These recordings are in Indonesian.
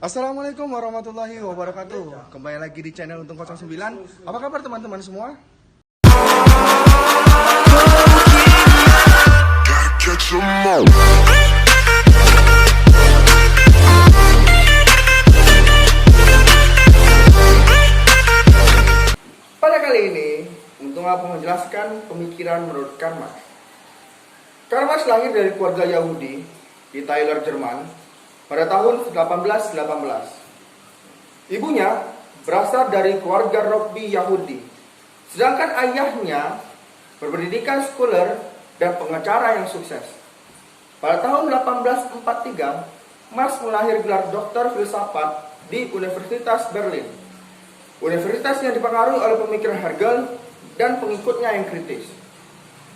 Assalamualaikum warahmatullahi wabarakatuh. Kembali lagi di channel Untung 09. Apa kabar teman-teman semua? Pada kali ini, Untung akan menjelaskan pemikiran menurut Karl Marx. Karl Marx lahir dari keluarga Yahudi di Tyler, Jerman pada tahun 1818. Ibunya berasal dari keluarga Robby Yahudi, sedangkan ayahnya berpendidikan sekuler dan pengacara yang sukses. Pada tahun 1843, Marx melahir gelar doktor filsafat di Universitas Berlin. Universitas yang dipengaruhi oleh pemikiran Hegel dan pengikutnya yang kritis.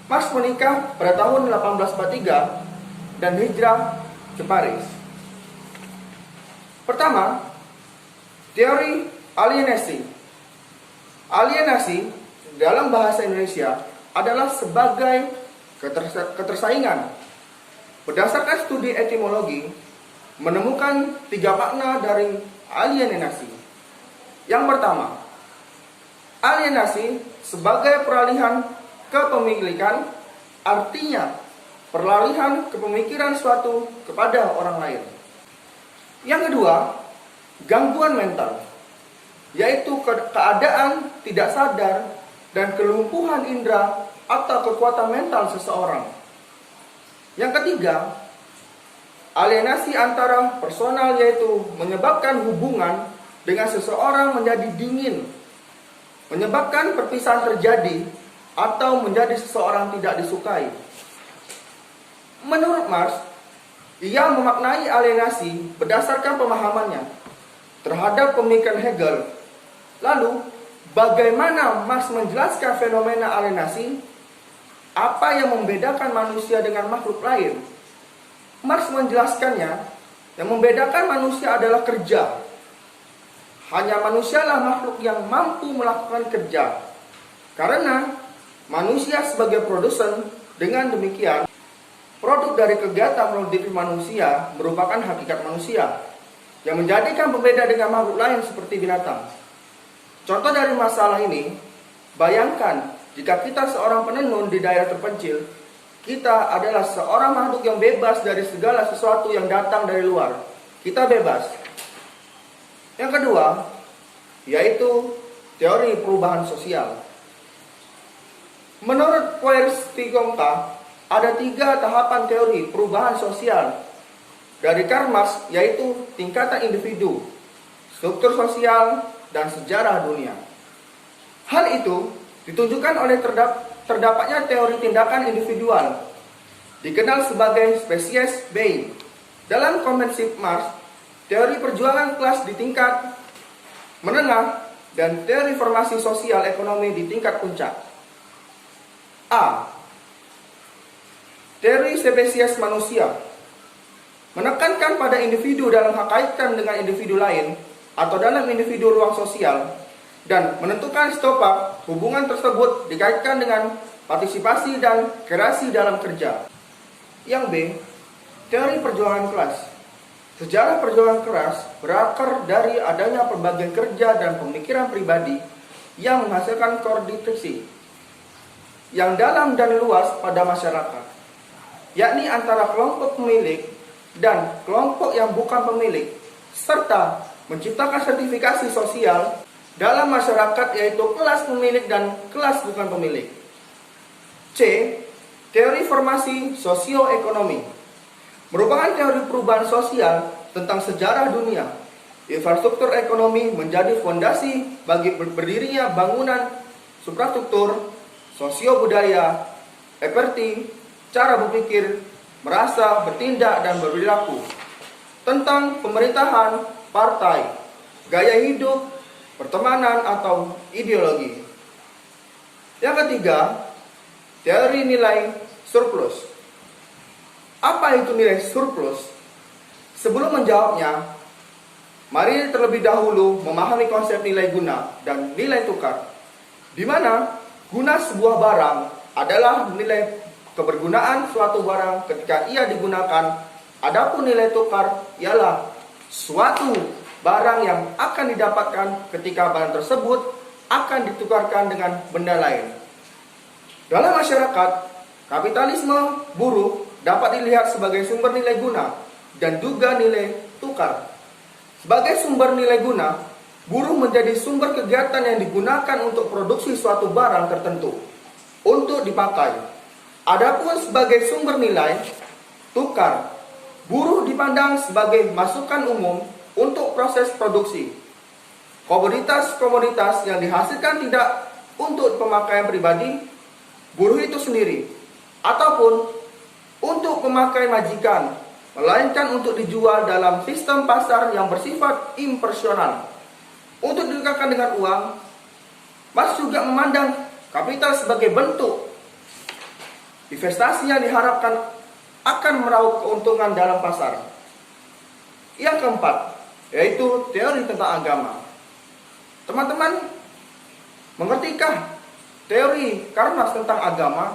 Marx menikah pada tahun 1843 dan hijrah ke Paris. Pertama, teori alienasi. Alienasi dalam bahasa Indonesia adalah sebagai ketersaingan. Berdasarkan studi etimologi, menemukan 3 makna dari alienasi. Yang pertama, alienasi sebagai peralihan kepemilikan, artinya peralihan kepemikiran suatu kepada orang lain. Yang kedua, gangguan mental, yaitu keadaan tidak sadar dan kelumpuhan indera atau kekuatan mental seseorang. Yang ketiga, alienasi antara personal, yaitu menyebabkan hubungan dengan seseorang menjadi dingin, menyebabkan perpisahan terjadi atau menjadi seseorang tidak disukai. Menurut Marx, ia memaknai alienasi berdasarkan pemahamannya terhadap pemikiran Hegel. Lalu, bagaimana Marx menjelaskan fenomena alienasi? Apa yang membedakan manusia dengan makhluk lain? Marx menjelaskannya, yang membedakan manusia adalah kerja. Hanya manusialah makhluk yang mampu melakukan kerja. Karena manusia sebagai produsen, dengan demikian produk dari kegiatan produktif manusia merupakan hakikat manusia yang menjadikan pembeda dengan makhluk lain seperti binatang. Contoh dari masalah ini, bayangkan jika kita seorang penenun di daerah terpencil, kita adalah seorang makhluk yang bebas dari segala sesuatu yang datang dari luar. Kita bebas. Yang kedua, yaitu teori perubahan sosial. Menurut Kierkegaard, ada 3 tahapan teori perubahan sosial dari Karl Marx, yaitu tingkatan individu, struktur sosial, dan sejarah dunia. Hal itu ditunjukkan oleh terdapatnya teori tindakan individual, dikenal sebagai spesies Bay. Dalam konvensi Marx, teori perjuangan kelas di tingkat menengah, dan teori formasi sosial ekonomi di tingkat puncak. A. Teori spesies manusia menekankan pada individu dalam kaitan dengan individu lain atau dalam individu ruang sosial, dan menentukan stopak hubungan tersebut dikaitkan dengan partisipasi dan kreasi dalam kerja. Yang B. Teori perjuangan kelas. Sejarah perjuangan keras berakar dari adanya pembagian kerja dan pemikiran pribadi yang menghasilkan koordinasi yang dalam dan luas pada masyarakat, yakni antara kelompok pemilik dan kelompok yang bukan pemilik, serta menciptakan stratifikasi sosial dalam masyarakat, yaitu kelas pemilik dan kelas bukan pemilik. C. Teori formasi sosioekonomi merupakan teori perubahan sosial tentang sejarah dunia. Infrastruktur ekonomi menjadi fondasi bagi berdirinya bangunan suprastruktur sosio-budaya, seperti cara berpikir, merasa, bertindak, dan berperilaku, tentang pemerintahan, partai, gaya hidup, pertemanan, atau ideologi. Yang ketiga, teori nilai surplus. Apa itu nilai surplus? Sebelum menjawabnya, mari terlebih dahulu memahami konsep nilai guna dan nilai tukar, di mana guna sebuah barang adalah nilai kebergunaan suatu barang ketika ia digunakan. Adapun nilai tukar ialah suatu barang yang akan didapatkan ketika barang tersebut akan ditukarkan dengan benda lain. Dalam masyarakat, kapitalisme buruh dapat dilihat sebagai sumber nilai guna dan juga nilai tukar. Sebagai sumber nilai guna, buruh menjadi sumber kegiatan yang digunakan untuk produksi suatu barang tertentu untuk dipakai. Adapun sebagai sumber nilai tukar, buruh dipandang sebagai masukan umum untuk proses produksi. Komoditas-komoditas yang dihasilkan tidak untuk pemakaian pribadi buruh itu sendiri, ataupun untuk pemakaian majikan, melainkan untuk dijual dalam sistem pasar yang bersifat impersonal. Untuk ditukarkan dengan uang, Marx juga memandang kapital sebagai bentuk investasi yang diharapkan akan meraup keuntungan dalam pasar. Yang keempat, yaitu teori tentang agama. Teman-teman, mengertikah teori Karl Marx tentang agama?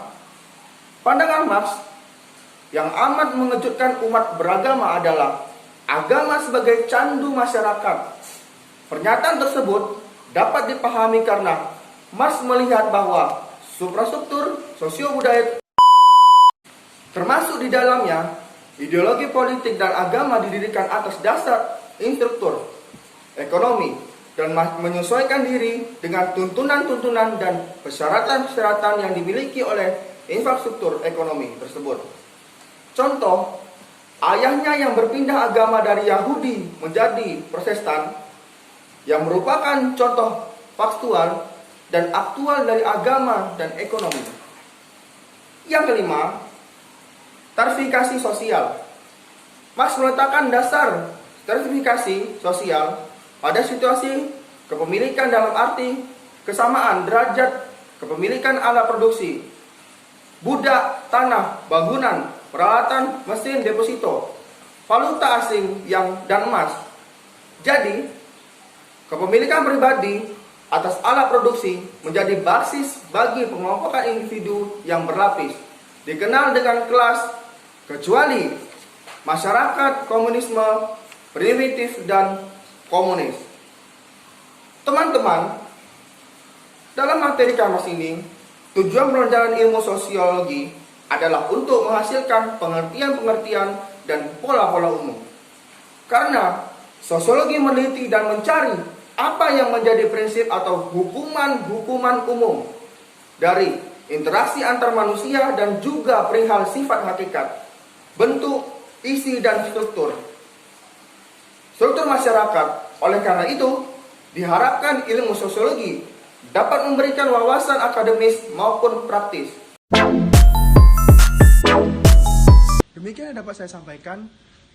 Pandangan Marx yang amat mengejutkan umat beragama adalah agama sebagai candu masyarakat. Pernyataan tersebut dapat dipahami karena Marx melihat bahwa suprastruktur sosio-budaya termasuk di dalamnya ideologi politik dan agama didirikan atas dasar instruktur ekonomi dan menyesuaikan diri dengan tuntunan-tuntunan dan persyaratan-persyaratan yang dimiliki oleh infrastruktur ekonomi tersebut. Contoh, ayahnya yang berpindah agama dari Yahudi menjadi Protestan, yang merupakan contoh faktual dan aktual dari agama dan ekonomi. Yang kelima, stratifikasi sosial. Marx meletakkan dasar stratifikasi sosial pada situasi kepemilikan dalam arti kesamaan derajat kepemilikan alat produksi, budak, tanah, bangunan, peralatan, mesin, deposito, valuta asing dan emas. Jadi, kepemilikan pribadi atas alat produksi menjadi basis bagi pengelompokan individu yang berlapis, dikenal dengan kelas, kecuali masyarakat komunisme, primitif, dan komunis. Teman-teman, dalam materi Karl ini, tujuan pelajaran ilmu sosiologi adalah untuk menghasilkan pengertian-pengertian dan pola-pola umum. Karena sosiologi meneliti dan mencari apa yang menjadi prinsip atau hukuman-hukuman umum dari interaksi antar manusia dan juga perihal sifat hakikat, bentuk, isi, dan struktur masyarakat. Oleh karena itu, diharapkan ilmu sosiologi dapat memberikan wawasan akademis maupun praktis. Demikian yang dapat saya sampaikan,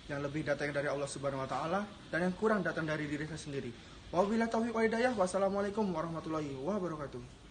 yang lebih datang dari Allah Subhanahu wa taala dan yang kurang datang dari diri saya sendiri. Wabillahi taufiq wal hidayah. Wassalamualaikum warahmatullahi wabarakatuh.